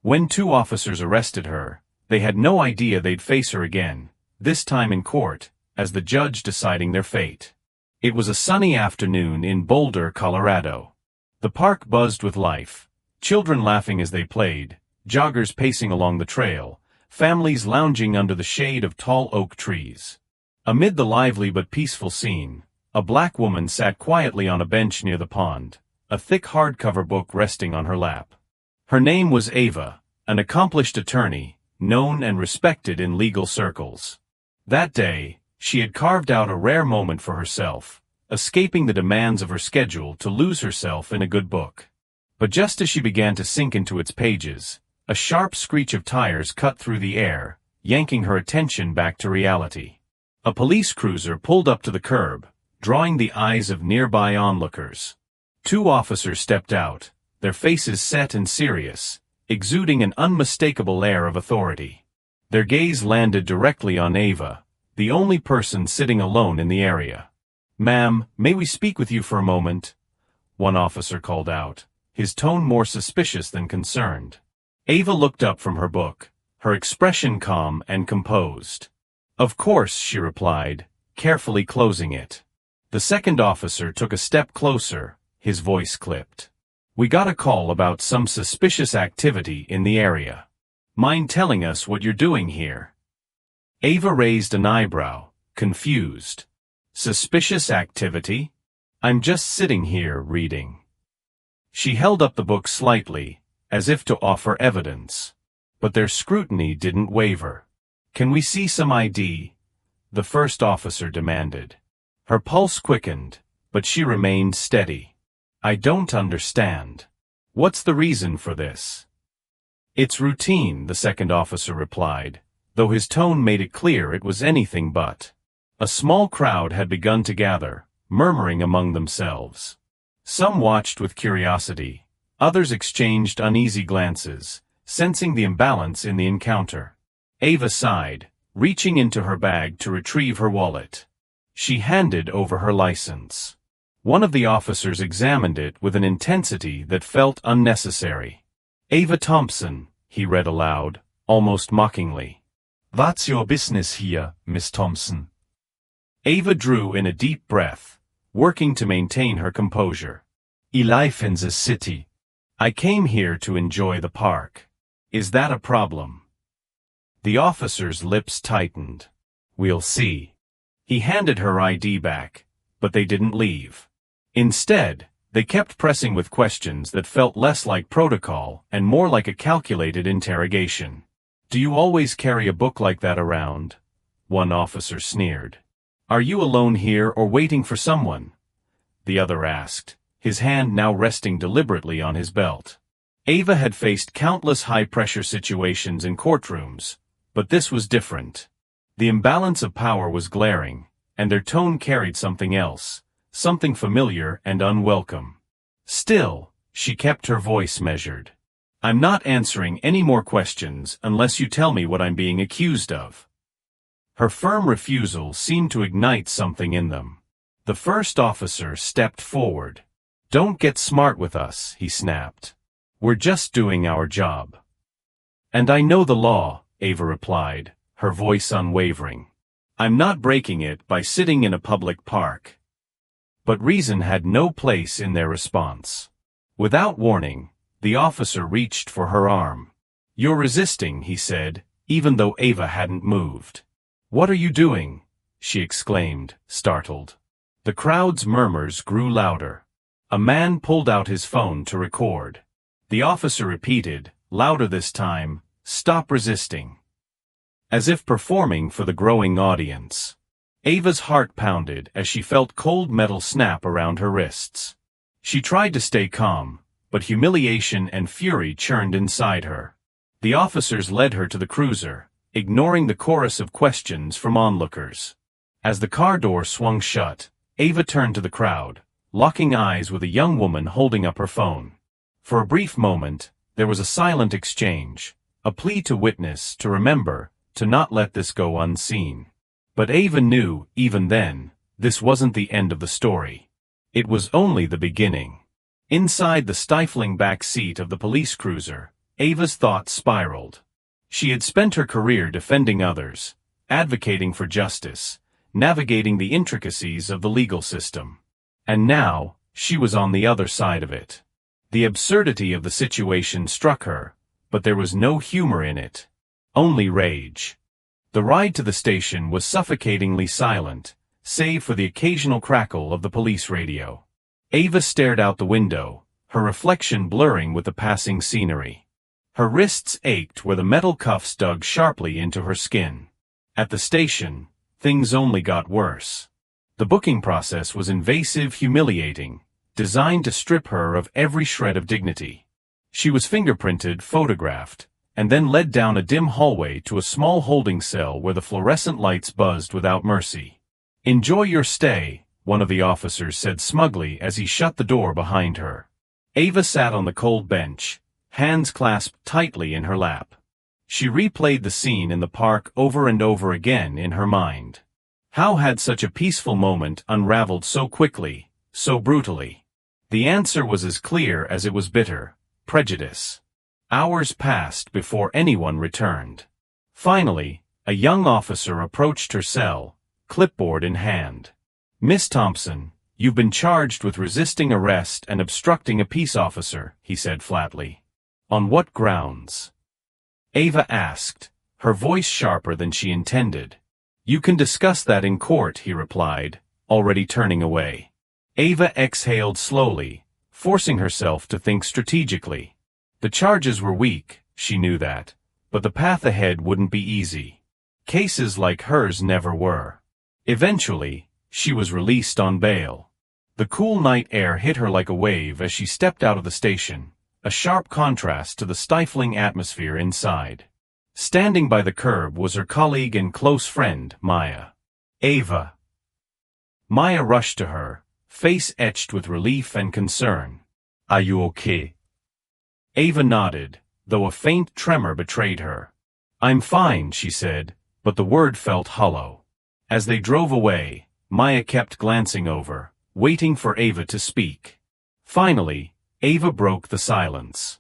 When two officers arrested her, they had no idea they'd face her again, this time in court, as the judge deciding their fate. It was a sunny afternoon in Boulder, Colorado. The park buzzed with life, children laughing as they played, joggers pacing along the trail, families lounging under the shade of tall oak trees. Amid the lively but peaceful scene, a black woman sat quietly on a bench near the pond, a thick hardcover book resting on her lap. Her name was Ava, an accomplished attorney, known and respected in legal circles. That day, she had carved out a rare moment for herself, escaping the demands of her schedule to lose herself in a good book. But just as she began to sink into its pages, a sharp screech of tires cut through the air, yanking her attention back to reality. A police cruiser pulled up to the curb, drawing the eyes of nearby onlookers. Two officers stepped out, their faces set and serious, exuding an unmistakable air of authority. Their gaze landed directly on Ava, the only person sitting alone in the area. "Ma'am, may we speak with you for a moment?" one officer called out, his tone more suspicious than concerned. Ava looked up from her book, her expression calm and composed. "Of course," she replied, carefully closing it. The second officer took a step closer, his voice clipped. "We got a call about some suspicious activity in the area. Mind telling us what you're doing here?" Ava raised an eyebrow, confused. "Suspicious activity? I'm just sitting here reading." She held up the book slightly, as if to offer evidence. But their scrutiny didn't waver. "Can we see some ID?" the first officer demanded. Her pulse quickened, but she remained steady. "I don't understand. What's the reason for this?" "It's routine," the second officer replied, though his tone made it clear it was anything but. A small crowd had begun to gather, murmuring among themselves. Some watched with curiosity, others exchanged uneasy glances, sensing the imbalance in the encounter. Ava sighed, reaching into her bag to retrieve her wallet. She handed over her license. One of the officers examined it with an intensity that felt unnecessary. "Ava Thompson," he read aloud, almost mockingly. "That's your business here, Miss Thompson." Ava drew in a deep breath, working to maintain her composure. "I live in the city. I came here to enjoy the park. Is that a problem?" The officer's lips tightened. "We'll see." He handed her ID back, but they didn't leave. Instead, they kept pressing with questions that felt less like protocol and more like a calculated interrogation. "Do you always carry a book like that around?" one officer sneered. "Are you alone here or waiting for someone?" the other asked, his hand now resting deliberately on his belt. Ava had faced countless high-pressure situations in courtrooms, but this was different. The imbalance of power was glaring, and their tone carried something else, something familiar and unwelcome. Still, she kept her voice measured. "I'm not answering any more questions unless you tell me what I'm being accused of." Her firm refusal seemed to ignite something in them. The first officer stepped forward. "Don't get smart with us," he snapped. "We're just doing our job." "And I know the law," Ava replied, her voice unwavering. "I'm not breaking it by sitting in a public park." But reason had no place in their response. Without warning, the officer reached for her arm. "You're resisting," he said, even though Ava hadn't moved. "What are you doing?" she exclaimed, startled. The crowd's murmurs grew louder. A man pulled out his phone to record. The officer repeated, louder this time, "Stop resisting." As if performing for the growing audience. Ava's heart pounded as she felt cold metal snap around her wrists. She tried to stay calm, but humiliation and fury churned inside her. The officers led her to the cruiser, ignoring the chorus of questions from onlookers. As the car door swung shut, Ava turned to the crowd, locking eyes with a young woman holding up her phone. For a brief moment, there was a silent exchange, a plea to witness, to remember, to not let this go unseen. But Ava knew, even then, this wasn't the end of the story. It was only the beginning. Inside the stifling back seat of the police cruiser, Ava's thoughts spiraled. She had spent her career defending others, advocating for justice, navigating the intricacies of the legal system. And now, she was on the other side of it. The absurdity of the situation struck her, but there was no humor in it. Only rage. The ride to the station was suffocatingly silent, save for the occasional crackle of the police radio. Ava stared out the window, her reflection blurring with the passing scenery. Her wrists ached where the metal cuffs dug sharply into her skin. At the station, things only got worse. The booking process was invasive, humiliating, designed to strip her of every shred of dignity. She was fingerprinted, photographed, and then led down a dim hallway to a small holding cell where the fluorescent lights buzzed without mercy. "Enjoy your stay," one of the officers said smugly as he shut the door behind her. Ava sat on the cold bench, hands clasped tightly in her lap. She replayed the scene in the park over and over again in her mind. How had such a peaceful moment unraveled so quickly, so brutally? The answer was as clear as it was bitter: prejudice. Hours passed before anyone returned. Finally, a young officer approached her cell, clipboard in hand. "Miss Thompson, you've been charged with resisting arrest and obstructing a peace officer," he said flatly. "On what grounds?" Ava asked, her voice sharper than she intended. "You can discuss that in court," he replied, already turning away. Ava exhaled slowly, forcing herself to think strategically. The charges were weak, she knew that, but the path ahead wouldn't be easy. Cases like hers never were. Eventually, she was released on bail. The cool night air hit her like a wave as she stepped out of the station, a sharp contrast to the stifling atmosphere inside. Standing by the curb was her colleague and close friend, Maya. "Ava." Maya rushed to her, face etched with relief and concern. "Are you okay?" Ava nodded, though a faint tremor betrayed her. "I'm fine," she said, but the word felt hollow. As they drove away, Maya kept glancing over, waiting for Ava to speak. Finally, Ava broke the silence.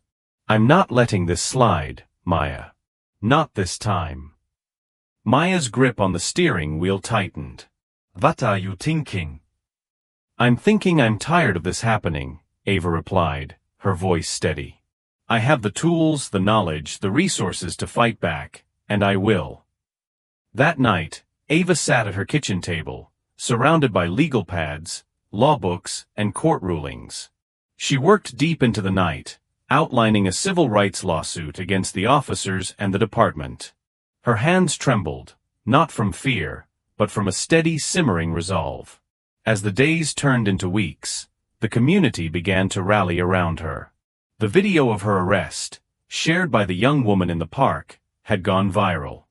"I'm not letting this slide, Maya. Not this time." Maya's grip on the steering wheel tightened. "What are you thinking?" "I'm thinking I'm tired of this happening," Ava replied, her voice steady. "I have the tools, the knowledge, the resources to fight back, and I will." That night, Ava sat at her kitchen table, surrounded by legal pads, law books, and court rulings. She worked deep into the night, outlining a civil rights lawsuit against the officers and the department. Her hands trembled, not from fear, but from a steady, simmering resolve. As the days turned into weeks, the community began to rally around her. The video of her arrest, shared by the young woman in the park, had gone viral.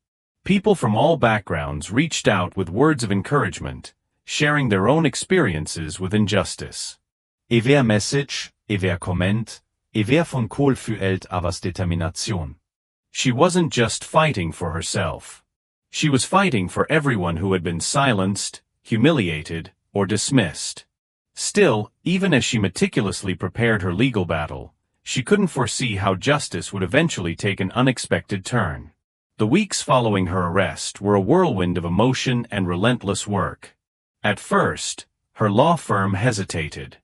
People from all backgrounds reached out with words of encouragement, sharing their own experiences with injustice. Wer message, wer comment, wer von Kohl fühlt avas determination. She wasn't just fighting for herself. She was fighting for everyone who had been silenced, humiliated, or dismissed. Still, even as she meticulously prepared her legal battle, she couldn't foresee how justice would eventually take an unexpected turn. The weeks following her arrest were a whirlwind of emotion and relentless work. At first, her law firm hesitated.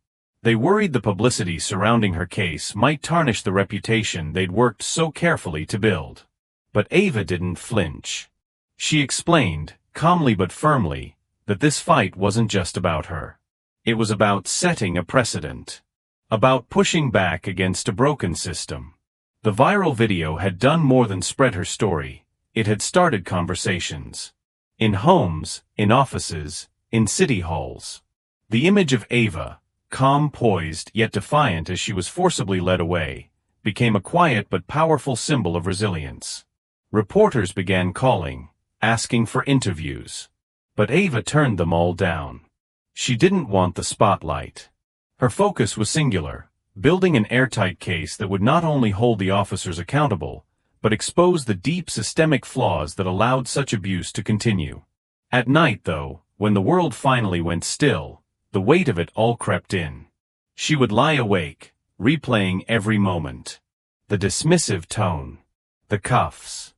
They worried the publicity surrounding her case might tarnish the reputation they'd worked so carefully to build. But Ava didn't flinch. She explained, calmly but firmly, that this fight wasn't just about her. It was about setting a precedent. About pushing back against a broken system. The viral video had done more than spread her story. It had started conversations. In homes, in offices, in city halls. The image of Ava, calm, poised, yet defiant as she was forcibly led away, became a quiet but powerful symbol of resilience. Reporters began calling, asking for interviews. But Ava turned them all down. She didn't want the spotlight. Her focus was singular, building an airtight case that would not only hold the officers accountable, but expose the deep systemic flaws that allowed such abuse to continue. At night, though, when the world finally went still, the weight of it all crept in. She would lie awake, replaying every moment. The dismissive tone. The cuffs.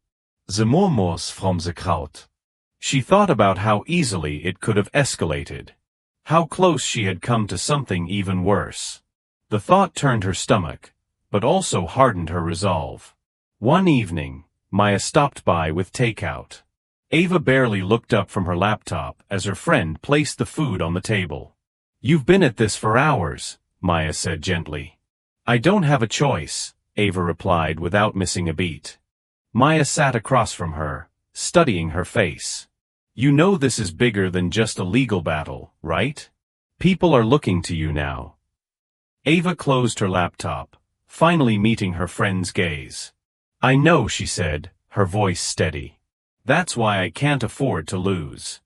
The murmurs from the crowd. She thought about how easily it could have escalated. How close she had come to something even worse. The thought turned her stomach, but also hardened her resolve. One evening, Maya stopped by with takeout. Ava barely looked up from her laptop as her friend placed the food on the table. "You've been at this for hours," Maya said gently. "I don't have a choice," Ava replied without missing a beat. Maya sat across from her, studying her face. "You know this is bigger than just a legal battle, right? People are looking to you now." Ava closed her laptop, finally meeting her friend's gaze. "I know," she said, her voice steady. "That's why I can't afford to lose."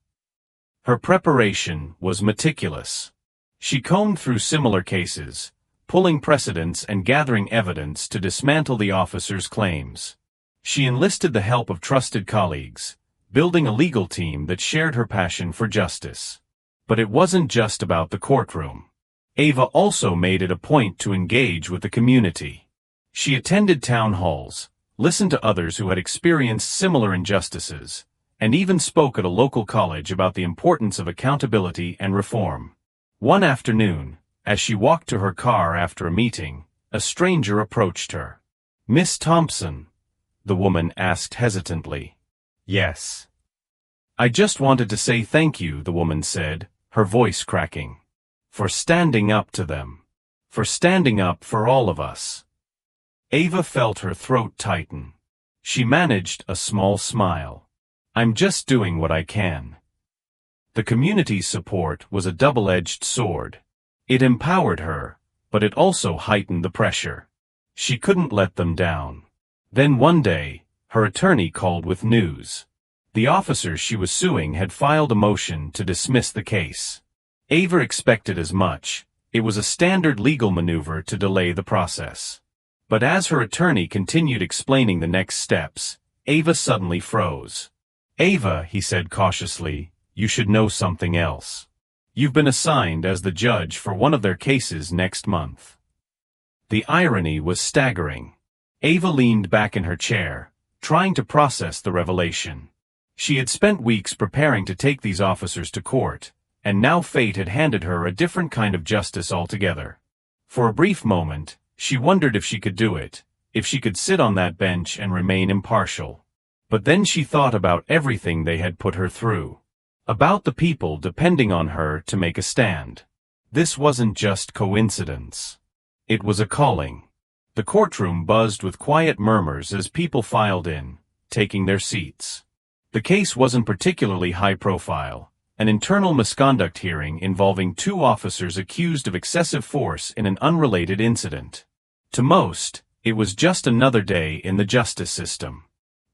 Her preparation was meticulous. She combed through similar cases, pulling precedents and gathering evidence to dismantle the officer's claims. She enlisted the help of trusted colleagues, building a legal team that shared her passion for justice. But it wasn't just about the courtroom. Ava also made it a point to engage with the community. She attended town halls, listened to others who had experienced similar injustices, and even spoke at a local college about the importance of accountability and reform. One afternoon, as she walked to her car after a meeting, a stranger approached her. "Miss Thompson?" the woman asked hesitantly. "Yes." "I just wanted to say thank you," the woman said, her voice cracking. "For standing up to them. For standing up for all of us." Ava felt her throat tighten. She managed a small smile. "I'm just doing what I can." The community's support was a double-edged sword. It empowered her, but it also heightened the pressure. She couldn't let them down. Then one day, her attorney called with news. The officers she was suing had filed a motion to dismiss the case. Ava expected as much. It was a standard legal maneuver to delay the process. But as her attorney continued explaining the next steps, Ava suddenly froze. "Ava," he said cautiously, "you should know something else. You've been assigned as the judge for one of their cases next month." The irony was staggering. Ava leaned back in her chair, trying to process the revelation. She had spent weeks preparing to take these officers to court, and now fate had handed her a different kind of justice altogether. For a brief moment, she wondered if she could do it, if she could sit on that bench and remain impartial. But then she thought about everything they had put her through. About the people depending on her to make a stand. This wasn't just coincidence. It was a calling. The courtroom buzzed with quiet murmurs as people filed in, taking their seats. The case wasn't particularly high profile, an internal misconduct hearing involving two officers accused of excessive force in an unrelated incident. To most, it was just another day in the justice system.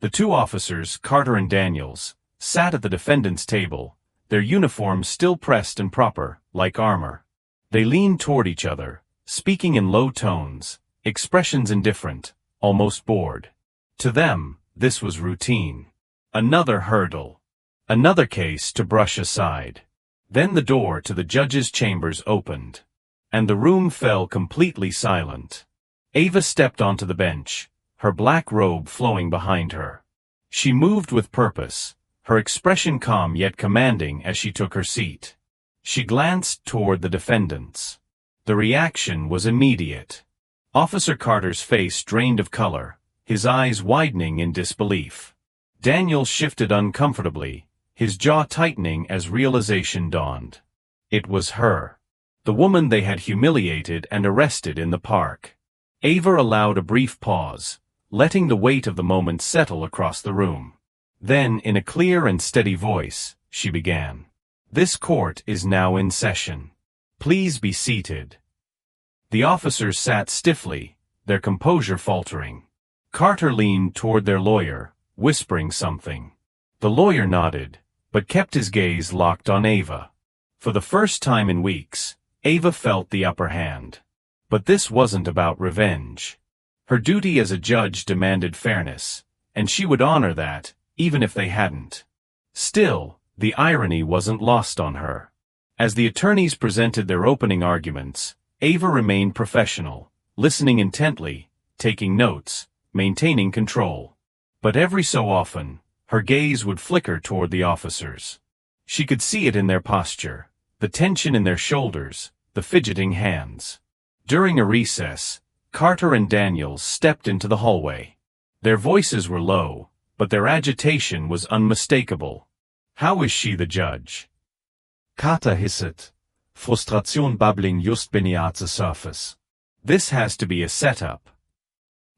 The two officers, Carter and Daniels, sat at the defendant's table, their uniforms still pressed and proper, like armor. They leaned toward each other, speaking in low tones, expressions indifferent, almost bored. To them, this was routine. Another hurdle. Another case to brush aside. Then the door to the judge's chambers opened, and the room fell completely silent. Ava stepped onto the bench, her black robe flowing behind her. She moved with purpose, her expression calm yet commanding as she took her seat. She glanced toward the defendants. The reaction was immediate. Officer Carter's face drained of color, his eyes widening in disbelief. Daniel shifted uncomfortably, his jaw tightening as realization dawned. It was her. The woman they had humiliated and arrested in the park. Ava allowed a brief pause, letting the weight of the moment settle across the room. Then, in a clear and steady voice, she began. "This court is now in session. Please be seated." The officers sat stiffly, their composure faltering. Carter leaned toward their lawyer, whispering something. The lawyer nodded, but kept his gaze locked on Ava. For the first time in weeks, Ava felt the upper hand. But this wasn't about revenge. Her duty as a judge demanded fairness, and she would honor that, even if they hadn't. Still, the irony wasn't lost on her. As the attorneys presented their opening arguments, Ava remained professional, listening intently, taking notes, maintaining control. But every so often, her gaze would flicker toward the officers. She could see it in their posture, the tension in their shoulders, the fidgeting hands. During a recess, Carter and Daniels stepped into the hallway. Their voices were low, but their agitation was unmistakable. "How is she the judge?" Carter hissed, frustration bubbling just beneath the surface. "This has to be a setup."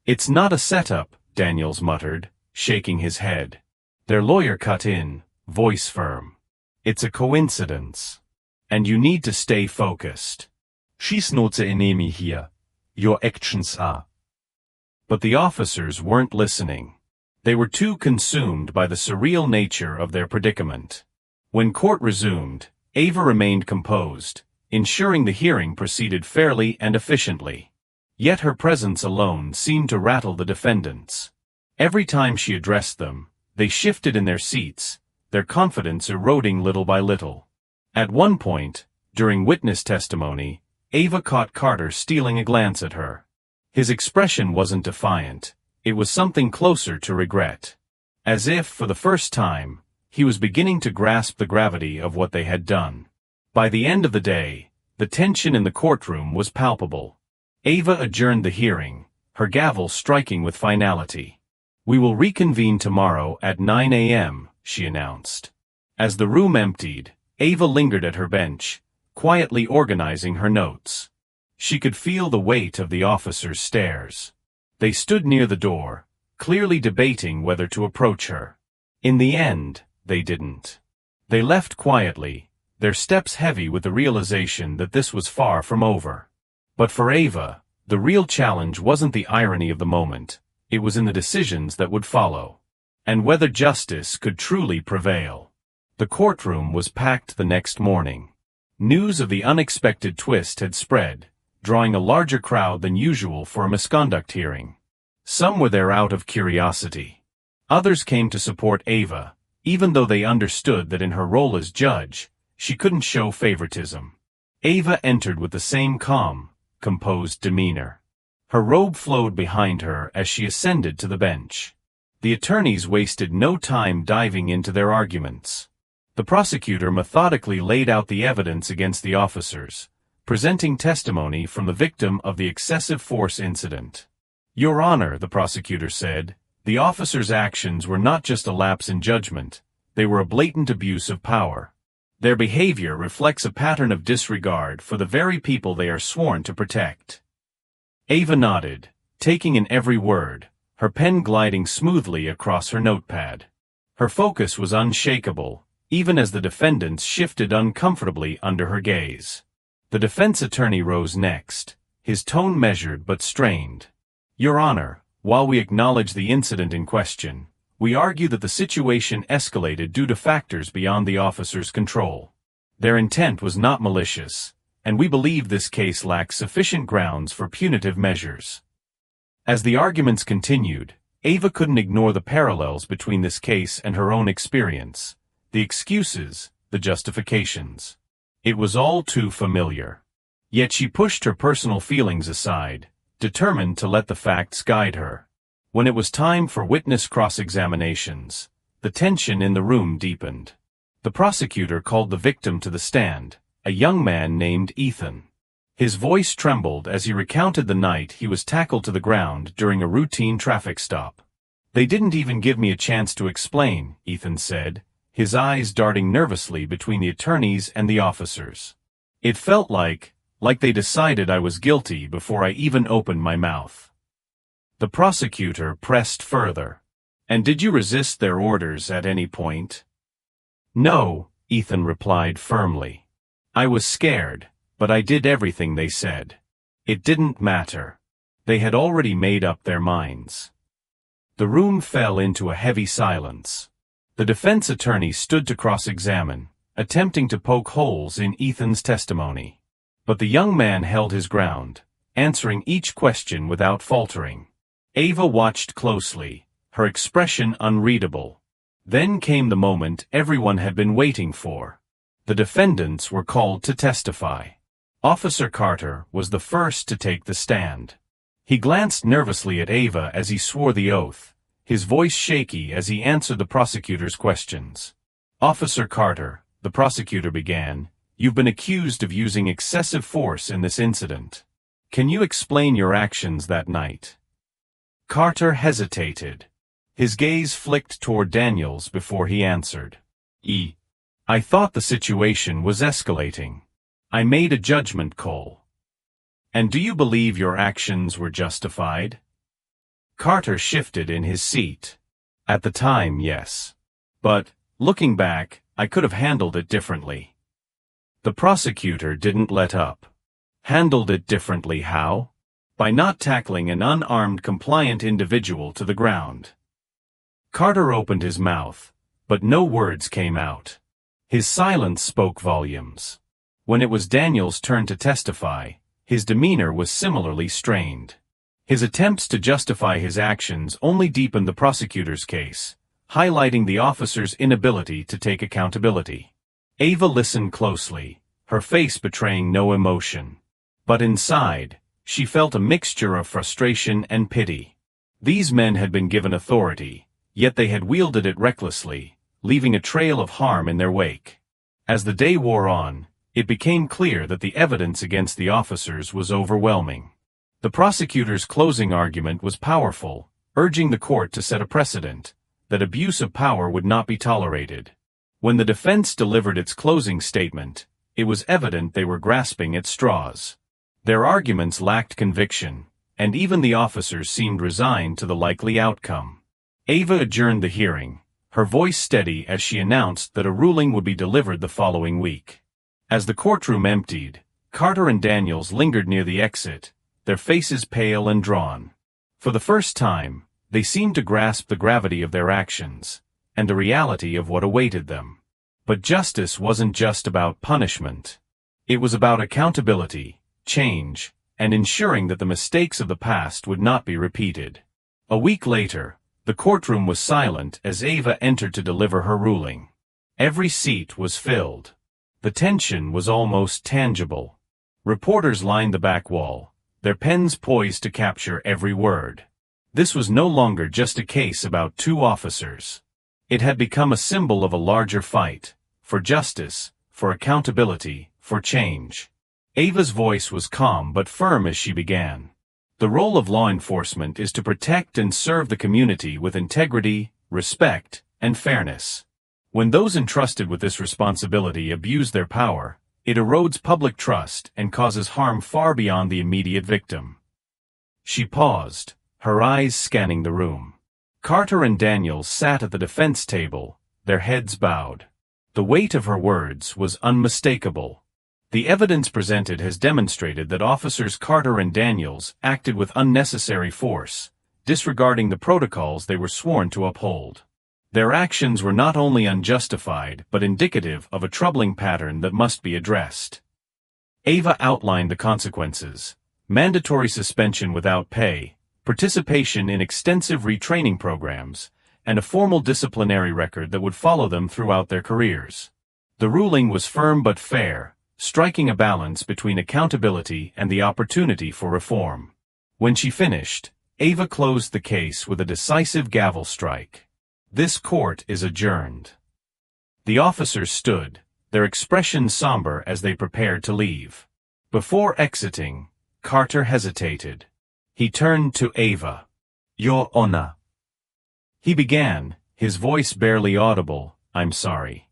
"It's not a setup," Daniels muttered, shaking his head. Their lawyer cut in, voice firm. "It's a coincidence. And you need to stay focused." "She's not the enemy here. Your actions are." But the officers weren't listening. They were too consumed by the surreal nature of their predicament. When court resumed, Ava remained composed, ensuring the hearing proceeded fairly and efficiently. Yet her presence alone seemed to rattle the defendants. Every time she addressed them, they shifted in their seats, their confidence eroding little by little. At one point, during witness testimony, Ava caught Carter stealing a glance at her. His expression wasn't defiant, it was something closer to regret. As if, for the first time, he was beginning to grasp the gravity of what they had done. By the end of the day, the tension in the courtroom was palpable. Ava adjourned the hearing, her gavel striking with finality. "We will reconvene tomorrow at 9 a.m., she announced. As the room emptied, Ava lingered at her bench, quietly organizing her notes. She could feel the weight of the officers' stares. They stood near the door, clearly debating whether to approach her. In the end, they didn't. They left quietly, their steps heavy with the realization that this was far from over. But for Ava, the real challenge wasn't the irony of the moment, it was in the decisions that would follow. And whether justice could truly prevail. The courtroom was packed the next morning. News of the unexpected twist had spread, drawing a larger crowd than usual for a misconduct hearing. Some were there out of curiosity. Others came to support Ava, even though they understood that in her role as judge, she couldn't show favoritism. Ava entered with the same calm, composed demeanor. Her robe flowed behind her as she ascended to the bench. The attorneys wasted no time diving into their arguments. The prosecutor methodically laid out the evidence against the officers, presenting testimony from the victim of the excessive force incident. "Your Honor," the prosecutor said, "the officers' actions were not just a lapse in judgment, they were a blatant abuse of power. Their behavior reflects a pattern of disregard for the very people they are sworn to protect." Ava nodded, taking in every word, her pen gliding smoothly across her notepad. Her focus was unshakable, even as the defendants shifted uncomfortably under her gaze. The defense attorney rose next, his tone measured but strained. "Your Honor, while we acknowledge the incident in question, we argue that the situation escalated due to factors beyond the officers' control. Their intent was not malicious, and we believe this case lacks sufficient grounds for punitive measures." As the arguments continued, Ava couldn't ignore the parallels between this case and her own experience. The excuses, the justifications. It was all too familiar. Yet she pushed her personal feelings aside, determined to let the facts guide her. When it was time for witness cross-examinations, the tension in the room deepened. The prosecutor called the victim to the stand, a young man named Ethan. His voice trembled as he recounted the night he was tackled to the ground during a routine traffic stop. "They didn't even give me a chance to explain," Ethan said, his eyes darting nervously between the attorneys and the officers. "It felt like they decided I was guilty before I even opened my mouth." The prosecutor pressed further. "And did you resist their orders at any point?" "No," Ethan replied firmly. "I was scared, but I did everything they said. It didn't matter. They had already made up their minds." The room fell into a heavy silence. The defense attorney stood to cross-examine, attempting to poke holes in Ethan's testimony. But the young man held his ground, answering each question without faltering. Ava watched closely, her expression unreadable. Then came the moment everyone had been waiting for. The defendants were called to testify. Officer Carter was the first to take the stand. He glanced nervously at Ava as he swore the oath, his voice shaky as he answered the prosecutor's questions. "Officer Carter," the prosecutor began, "you've been accused of using excessive force in this incident. Can you explain your actions that night?" Carter hesitated. His gaze flicked toward Daniels before he answered. I thought the situation was escalating. I made a judgment call." "And do you believe your actions were justified?" Carter shifted in his seat. "At the time, yes. But, looking back, I could have handled it differently." The prosecutor didn't let up. "Handled it differently how?" "By not tackling an unarmed compliant individual to the ground." Carter opened his mouth, but no words came out. His silence spoke volumes. When it was Daniels' turn to testify, his demeanor was similarly strained. His attempts to justify his actions only deepened the prosecutor's case, highlighting the officer's inability to take accountability. Ava listened closely, her face betraying no emotion. But inside, she felt a mixture of frustration and pity. These men had been given authority, yet they had wielded it recklessly, leaving a trail of harm in their wake. As the day wore on, it became clear that the evidence against the officers was overwhelming. The prosecutor's closing argument was powerful, urging the court to set a precedent, that abuse of power would not be tolerated. When the defense delivered its closing statement, it was evident they were grasping at straws. Their arguments lacked conviction, and even the officers seemed resigned to the likely outcome. Ava adjourned the hearing, her voice steady as she announced that a ruling would be delivered the following week. As the courtroom emptied, Carter and Daniels lingered near the exit, their faces pale and drawn. For the first time, they seemed to grasp the gravity of their actions, and the reality of what awaited them. But justice wasn't just about punishment. It was about accountability, change, and ensuring that the mistakes of the past would not be repeated. A week later, the courtroom was silent as Ava entered to deliver her ruling. Every seat was filled. The tension was almost tangible. Reporters lined the back wall, their pens poised to capture every word. This was no longer just a case about two officers. It had become a symbol of a larger fight, for justice, for accountability, for change. Ava's voice was calm but firm as she began. The role of law enforcement is to protect and serve the community with integrity, respect, and fairness. When those entrusted with this responsibility abuse their power, it erodes public trust and causes harm far beyond the immediate victim. She paused, her eyes scanning the room. Carter and Daniels sat at the defense table, their heads bowed. The weight of her words was unmistakable. The evidence presented has demonstrated that officers Carter and Daniels acted with unnecessary force, disregarding the protocols they were sworn to uphold. Their actions were not only unjustified but indicative of a troubling pattern that must be addressed. Ava outlined the consequences: mandatory suspension without pay, participation in extensive retraining programs, and a formal disciplinary record that would follow them throughout their careers. The ruling was firm but fair, striking a balance between accountability and the opportunity for reform. When she finished, Ava closed the case with a decisive gavel strike. "This court is adjourned." The officers stood, their expressions somber as they prepared to leave. Before exiting, Carter hesitated. He turned to Ava. "Your Honor." He began, his voice barely audible, "I'm sorry."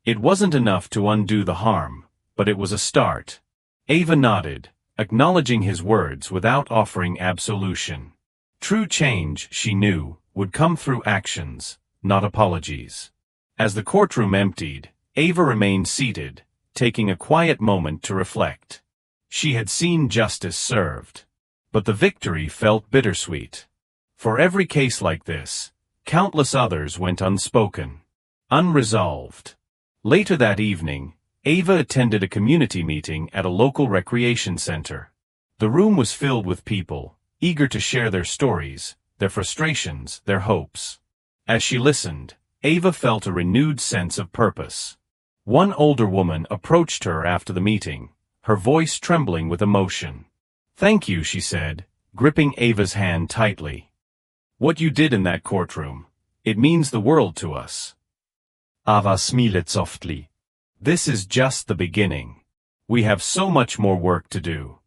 It wasn't enough to undo the harm, but it was a start. Ava nodded, acknowledging his words without offering absolution. True change, she knew, would come through actions, not apologies. As the courtroom emptied, Ava remained seated, taking a quiet moment to reflect. She had seen justice served. But the victory felt bittersweet. For every case like this, countless others went unspoken, unresolved. Later that evening, Ava attended a community meeting at a local recreation center. The room was filled with people, eager to share their stories, their frustrations, their hopes. As she listened, Ava felt a renewed sense of purpose. One older woman approached her after the meeting, her voice trembling with emotion. "Thank you," she said, gripping Ava's hand tightly. "What you did in that courtroom, it means the world to us." Ava smiled softly. "This is just the beginning. We have so much more work to do."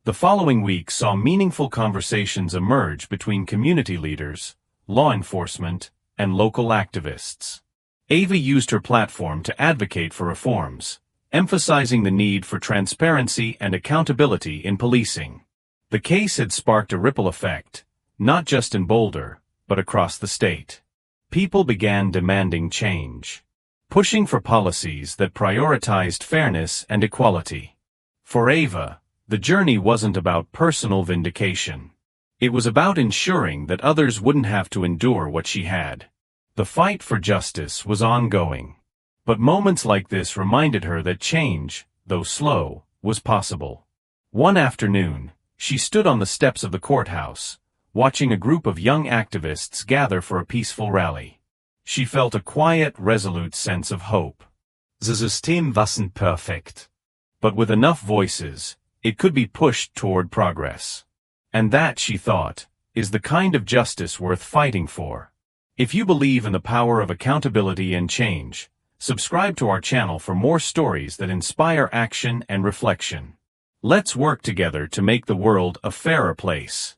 The following week saw meaningful conversations emerge between community leaders, law enforcement, and local activists. Ava used her platform to advocate for reforms, emphasizing the need for transparency and accountability in policing. The case had sparked a ripple effect, not just in Boulder, but across the state. People began demanding change, pushing for policies that prioritized fairness and equality. For Ava, the journey wasn't about personal vindication. It was about ensuring that others wouldn't have to endure what she had. The fight for justice was ongoing. But moments like this reminded her that change, though slow, was possible. One afternoon, she stood on the steps of the courthouse, watching a group of young activists gather for a peaceful rally. She felt a quiet, resolute sense of hope. The System wasn't perfect. But with enough voices, it could be pushed toward progress. And that, she thought, is the kind of justice worth fighting for. If you believe in the power of accountability and change, subscribe to our channel for more stories that inspire action and reflection. Let's work together to make the world a fairer place.